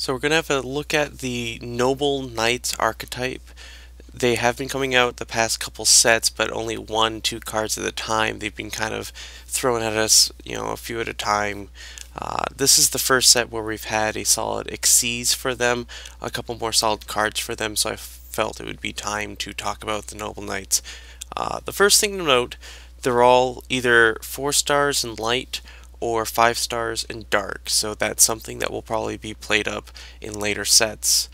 So we're going to have a look at the Noble Knights archetype. They have been coming out the past couple sets, but only 1, 2 cards at a time. They've been kind of thrown at us, a few at a time. This is the first set where we've had a solid Xyz for them, a couple more solid cards for them, so I felt it would be time to talk about the Noble Knights. The first thing to note, they're all either 4 stars in light or 5 stars in dark, so that's something that will probably be played up in later sets.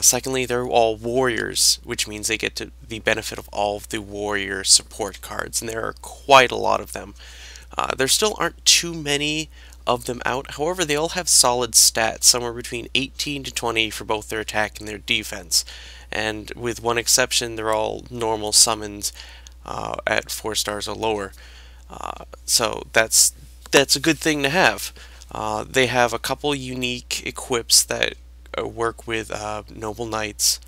Secondly, they're all warriors, which means they get to the benefit of all of the warrior support cards, and there are quite a lot of them. There still aren't too many of them out, however they all have solid stats, somewhere between 18 to 20 for both their attack and their defense. And with one exception, they're all normal summons at 4 stars or lower. So that's a good thing to have. They have a couple unique equips that work with Noble Knights.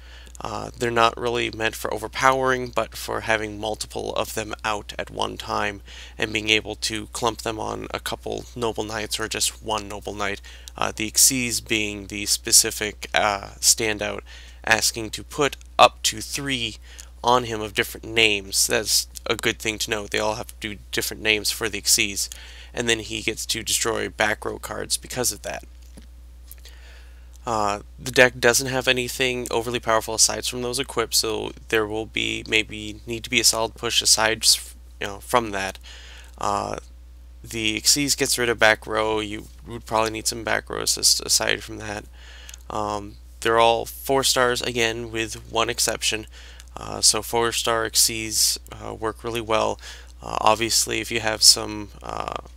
They're not really meant for overpowering, but for having multiple of them out at one time and being able to clump them on a couple Noble Knights or just one Noble Knight. The Xyz being the specific standout, asking to put up to 3 on him of different names. That's a good thing to know. They all have to do different names for the Xyz, and then he gets to destroy back row cards because of that. The deck doesn't have anything overly powerful aside from those equips, so there will be maybe need to be a solid push aside from that. The Xyz gets rid of back row. You would probably need some back row assist aside from that. They're all 4 stars again, with one exception. So 4-star Xyz work really well. Obviously, if you have some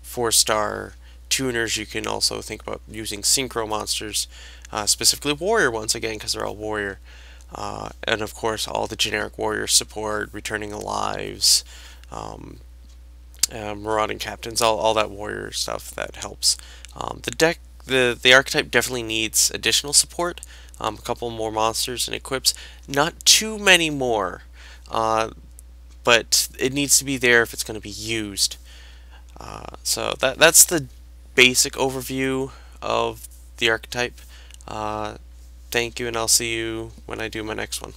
4-star tuners, you can also think about using synchro monsters, specifically warrior ones again, because they're all warrior. And of course, all the generic warrior support, returning lives, marauding captains, all that warrior stuff that helps. The archetype definitely needs additional support. A couple more monsters and equips, not too many more, but it needs to be there if it's going to be used. So that's the basic overview of the archetype. Thank you, and I'll see you when I do my next one.